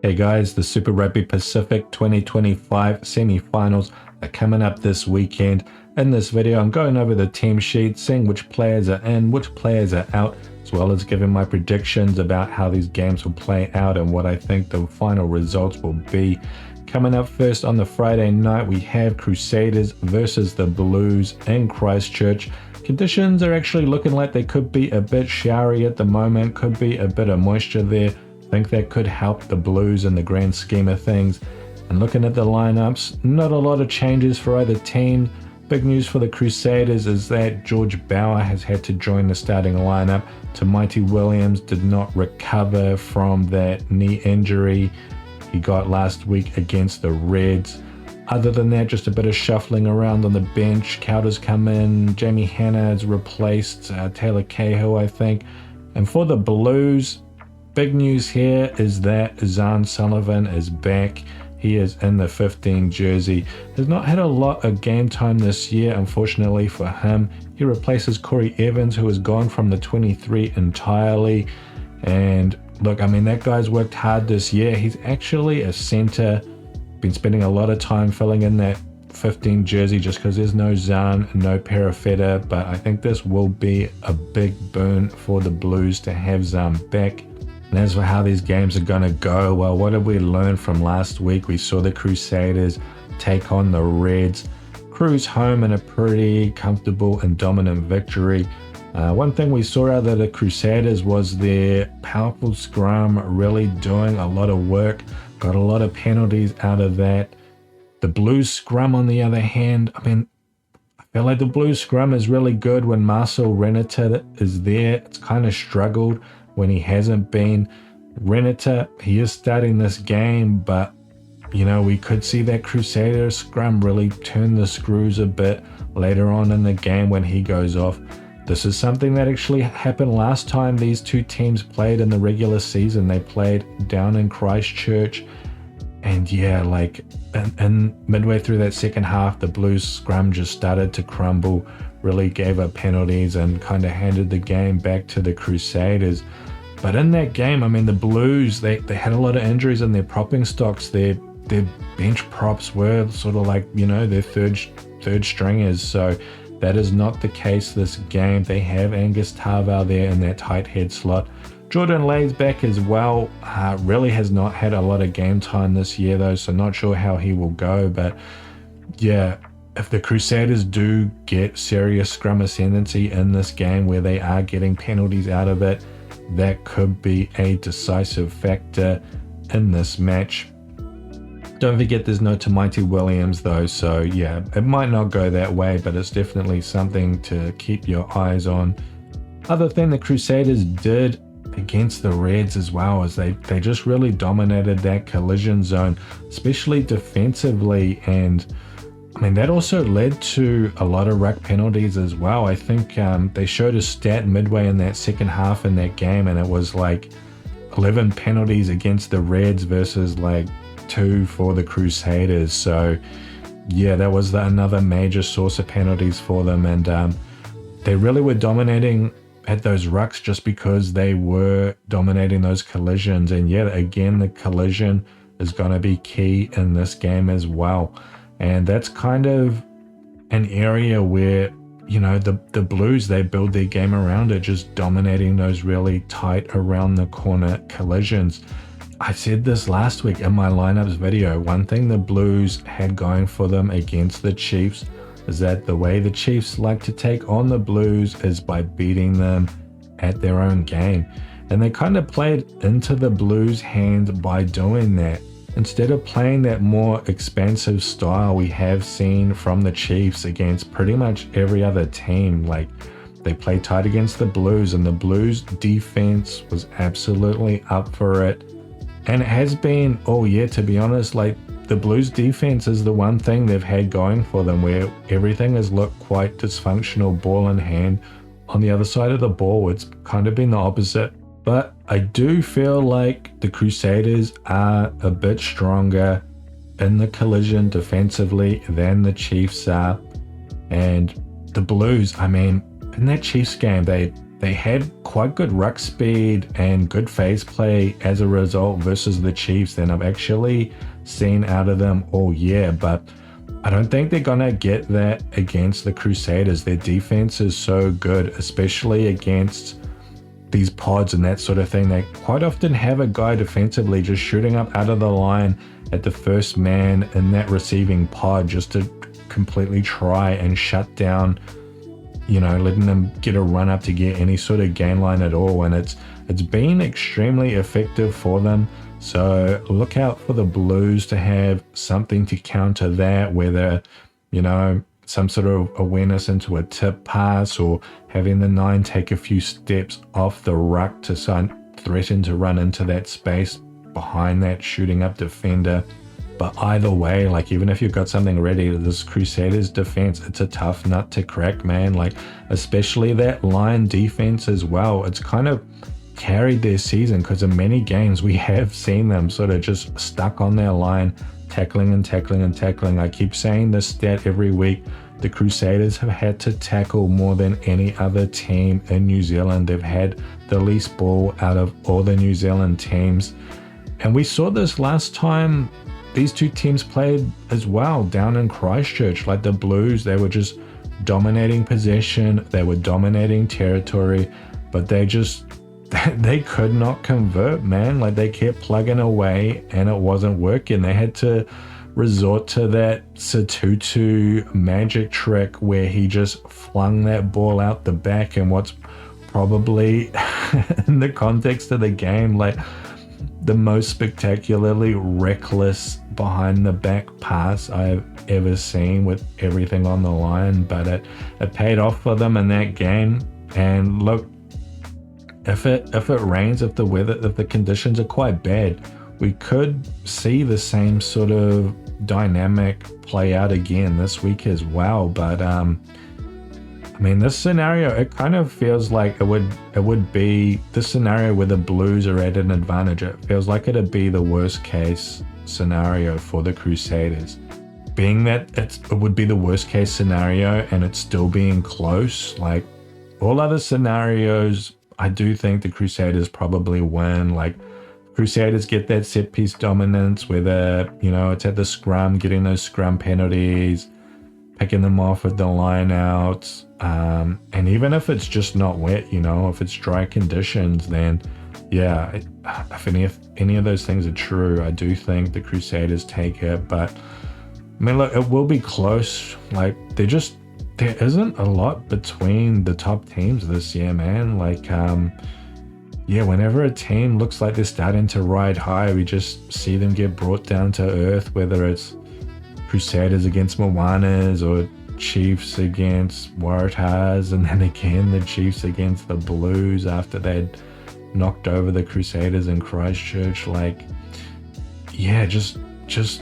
Hey guys, the Super Rugby Pacific 2025 semi-finals are coming up this weekend. In this video, I'm going over the team sheet, seeing which players are in, which players are out, as well as giving my predictions about how these games will play out and what I think the final results will be. Coming up first on the Friday night, we have Crusaders versus the Blues in Christchurch. Conditions are actually looking like they could be a bit showery at the moment, could be a bit of moisture there. I think that could help the Blues in the grand scheme of things. And looking at the lineups, not a lot of changes for either team. Big news for the Crusaders is that George Bauer has had to join the starting lineup. Mighty Williams did not recover from that knee injury he got last week against the Reds. Other than that, just a bit of shuffling around on the bench. Cowder's come in, Jamie Hannah's replaced Taylor Cahill, I think. And for the Blues, big news here is that Zahn Sullivan is back. He is in the 15 jersey. Has not had a lot of game time this year, unfortunately for him. He replaces Corey Evans, who has gone from the 23 entirely. And look, I mean, that guy's worked hard this year. He's actually a center. Been spending a lot of time filling in that 15 jersey just because there's no Zahn, no Perifetta. But I think this will be a big boon for the Blues to have Zahn back. And as for how these games are going to go, well, what did we learn from last week? We saw the Crusaders take on the Reds, cruise home in a pretty comfortable and dominant victory. One thing we saw out of the Crusaders was their powerful scrum really doing a lot of work, got a lot of penalties out of that. The Blues scrum, on the other hand, I mean, I feel like the Blues scrum is really good when Marcel Renata is there. It's kind of struggled when he hasn't been. Renata, he is starting this game, but you know, we could see that Crusader scrum really turn the screws a bit later on in the game when he goes off. This is something that actually happened last time these two teams played in the regular season. They played down in Christchurch, and yeah, like and midway through that second half, the Blues scrum just started to crumble, really gave up penalties and kind of handed the game back to the Crusaders. But in that game, I mean, the Blues, they had a lot of injuries in their propping stocks. Their bench props were sort of like, you know, their third stringers. So that is not the case this game. They have Angus Tarvell there in that tight head slot. Jordan Lay's back as well. Really has not had a lot of game time this year though, so not sure how he will go. But yeah, if the Crusaders do get serious scrum ascendancy in this game where they are getting penalties out of it, that could be a decisive factor in this match. Don't forget there's no Mighty Williams though, so yeah, it might not go that way, but it's definitely something to keep your eyes on. Other thing the Crusaders did against the Reds as well is they just really dominated that collision zone, especially defensively, and I mean, that also led to a lot of ruck penalties as well. I think they showed a stat midway in that second half in that game, and it was like 11 penalties against the Reds versus like 2 for the Crusaders. So yeah, that was another major source of penalties for them, and they really were dominating at those rucks just because they were dominating those collisions. And yeah, again, the collision is going to be key in this game as well. And that's kind of an area where, you know, the Blues, they build their game around it, just dominating those really tight around the corner collisions. I said this last week in my lineups video. One thing the Blues had going for them against the Chiefs is that the way the Chiefs like to take on the Blues is by beating them at their own game. And they kind of played into the Blues' hand by doing that. Instead of playing that more expansive style we have seen from the Chiefs against pretty much every other team, like they played tight against the Blues, and the Blues defense was absolutely up for it. And it has been all year, to be honest. Like the Blues defense is the one thing they've had going for them where everything has looked quite dysfunctional ball in hand. On the other side of the ball, it's kind of been the opposite. But I do feel like the Crusaders are a bit stronger in the collision defensively than the Chiefs are. And the Blues, I mean, in that Chiefs game, they they had quite good ruck speed and good phase play as a result versus the Chiefs than I've actually seen out of them all year. But I don't think they're going to get that against the Crusaders. Their defense is so good, especially against these pods and that sort of thing. They quite often have a guy defensively just shooting up out of the line at the first man in that receiving pod just to completely try and shut down, letting them get a run up to get any sort of gain line at all. And it's been extremely effective for them. So look out for the Blues to have something to counter that, whether, some sort of awareness into a tip pass or having the 9 take a few steps off the ruck to threaten to run into that space behind that shooting up defender. But either way, even if you've got something ready, this Crusaders defense, it's a tough nut to crack, man. Especially that line defense as well. It's kind of carried their season because in many games we have seen them sort of just stuck on their line, tackling and tackling and tackling. I keep saying this stat every week. The Crusaders have had to tackle more than any other team in New Zealand. They've had the least ball out of all the New Zealand teams. And we saw this last time these two teams played as well down in Christchurch. The Blues, they were just dominating possession. They were dominating territory, but they could not convert, man. They kept plugging away and it wasn't working. They had to resort to that Satutu magic trick where he just flung that ball out the back, and what's probably in the context of the game, the most spectacularly reckless behind the back pass I've ever seen with everything on the line. But it paid off for them in that game. And look, if it rains, if the conditions are quite bad, we could see the same sort of dynamic play out again this week as well. But this scenario, it kind of feels like it would be the scenario where the Blues are at an advantage. It feels like it'd be the worst case scenario for the Crusaders, being that it would be the worst case scenario and it's still being close. All other scenarios, I do think the Crusaders probably win. Crusaders get that set piece dominance, whether, it's at the scrum, getting those scrum penalties, picking them off with the line outs. And even if it's just not wet, if it's dry conditions, then yeah, if any of those things are true, I do think the Crusaders take it. But look, it will be close. There isn't a lot between the top teams this year, man. Whenever a team looks like they're starting to ride high, we just see them get brought down to earth, whether it's Crusaders against Moanas or Chiefs against Waratahs, and then again the Chiefs against the Blues after they'd knocked over the Crusaders in Christchurch. Just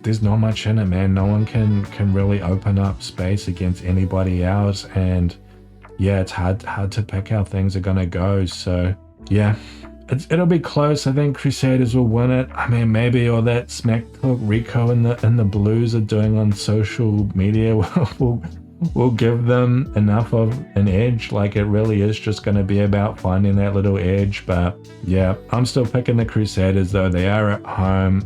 there's not much in it, man. No one can really open up space against anybody else, and yeah, it's hard to pick how things are gonna go. So yeah, it'll be close. I think Crusaders will win it. Maybe all that smack talk Rico and the Blues are doing on social media will give them enough of an edge. It really is just gonna be about finding that little edge. But yeah, I'm still picking the Crusaders though. They are at home.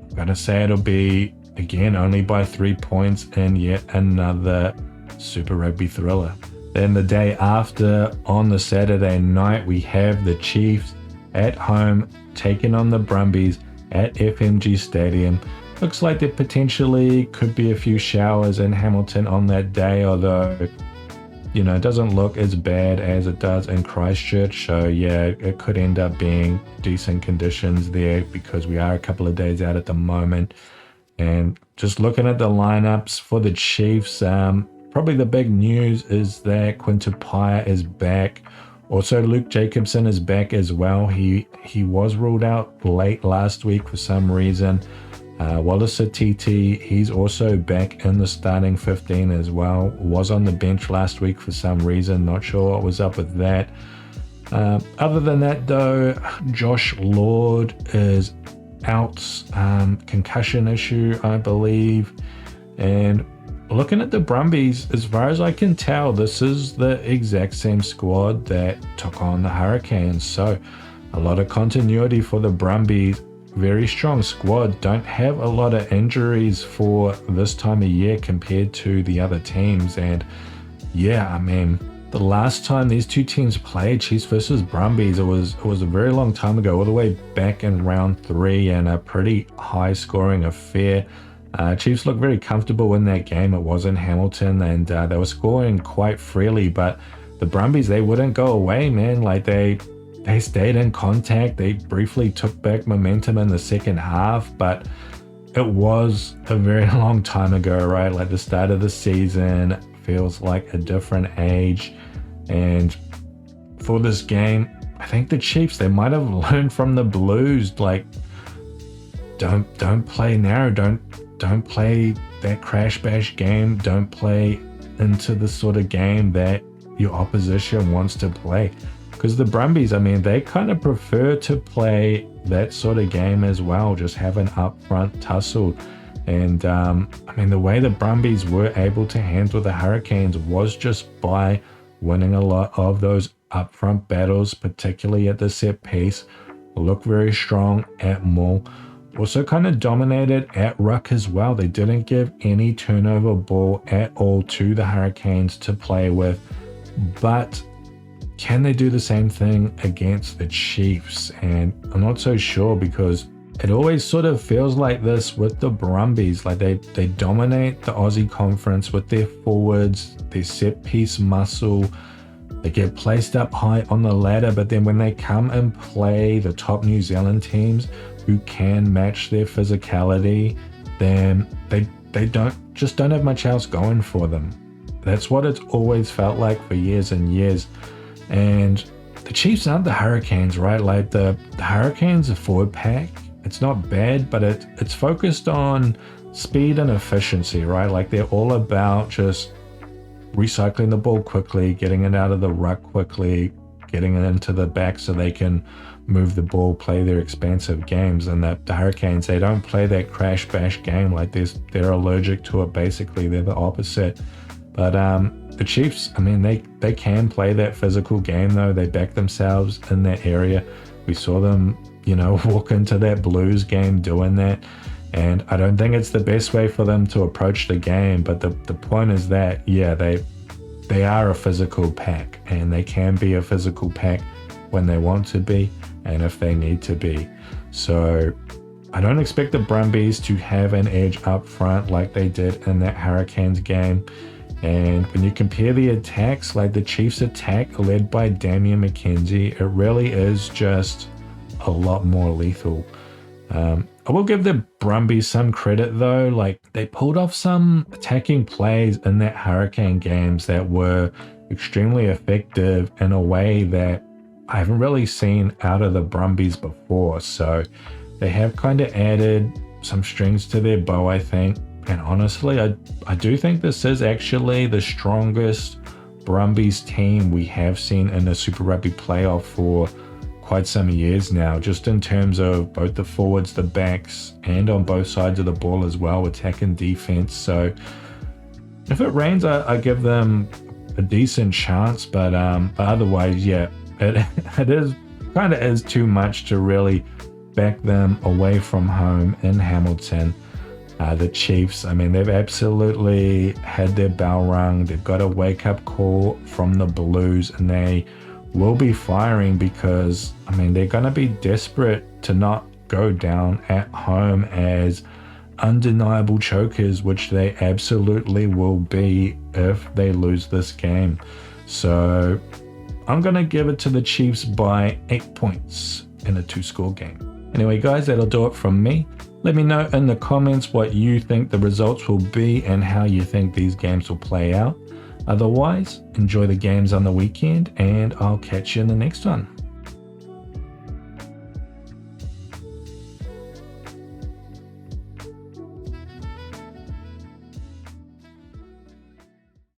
I'm gonna say it'll be again only by 3 points in yet another Super Rugby thriller. Then the day after, on the Saturday night, we have the Chiefs at home taking on the Brumbies at FMG Stadium. Looks like there potentially could be a few showers in Hamilton on that day, although, it doesn't look as bad as it does in Christchurch. So yeah, it could end up being decent conditions there because we are a couple of days out at the moment. And just looking at the lineups for the Chiefs, probably the big news is that Quinton Paya is back. Also, Luke Jacobson is back as well. He was ruled out late last week for some reason. Wallace Satiti, he's also back in the starting 15 as well. Was on the bench last week for some reason. Not sure what was up with that. Other than that, though, Josh Lord is out. Concussion issue, I believe. And looking at the Brumbies, as far as I can tell, this is the exact same squad that took on the Hurricanes. So a lot of continuity for the Brumbies. Very strong squad. Don't have a lot of injuries for this time of year compared to the other teams. And yeah, I mean, the last time these two teams played, Chiefs versus Brumbies, it was a very long time ago, all the way back in round 3, and a pretty high scoring affair. Chiefs looked very comfortable in that game. It was in Hamilton, and they were scoring quite freely, but the Brumbies, they wouldn't go away, man. Like they stayed in contact. They briefly took back momentum in the second half, but it was a very long time ago, right? Like the start of the season feels like a different age. And for this game, I think the Chiefs, they might have learned from the Blues, like don't play narrow, don't play that crash bash game, don't play into the sort of game that your opposition wants to play. Because the Brumbies, I mean, they kind of prefer to play that sort of game as well, just have an upfront tussle. And I mean, the way the Brumbies were able to handle the Hurricanes was just by winning a lot of those upfront battles, particularly at the set piece. Look very strong at maul. Also kind of dominated at ruck as well. They didn't give any turnover ball at all to the Hurricanes to play with. But can they do the same thing against the Chiefs? And I'm not so sure, because it always sort of feels like this with the Brumbies. Like they dominate the Aussie conference with their forwards, their set piece muscle. They get placed up high on the ladder, but then when they come and play the top New Zealand teams who can match their physicality, then they don't have much else going for them. That's what it's always felt like for years and years. And the Chiefs aren't the Hurricanes, right? Like the Hurricanes, a forward pack, it's not bad, but it's focused on speed and efficiency, right? Like they're all about just recycling the ball quickly, getting it out of the ruck quickly, getting it into the back so they can move the ball, play their expansive games. And the Hurricanes, they don't play that crash bash game. Like they're allergic to it, basically. They're the opposite. But the Chiefs, I mean, they can play that physical game, though. They back themselves in that area. We saw them, walk into that Blues game doing that. And I don't think it's the best way for them to approach the game. But the point is that, yeah, they are a physical pack, and they can be a physical pack when they want to be and if they need to be. So I don't expect the Brumbies to have an edge up front like they did in that Hurricanes game. And when you compare the attacks, like the Chiefs attack led by Damian McKenzie, it really is just a lot more lethal. I will give the Brumbies some credit though. Like they pulled off some attacking plays in that Hurricane games that were extremely effective in a way that I haven't really seen out of the Brumbies before. So they have kind of added some strings to their bow, I think. And honestly, I do think this is actually the strongest Brumbies team we have seen in a Super Rugby playoff for quite some years now, just in terms of both the forwards, the backs, and on both sides of the ball as well, attack and defense. So if it rains, I give them a decent chance, but otherwise, yeah, it is kind of is too much to really back them away from home in Hamilton. The Chiefs, I mean, they've absolutely had their bell rung. They've got a wake-up call from the Blues, and they will be firing because, I mean, they're going to be desperate to not go down at home as undeniable chokers, which they absolutely will be if they lose this game. So I'm going to give it to the Chiefs by 8 points in a 2-score game. Anyway, guys, that'll do it from me. Let me know in the comments what you think the results will be and how you think these games will play out. Otherwise, enjoy the games on the weekend, and I'll catch you in the next one.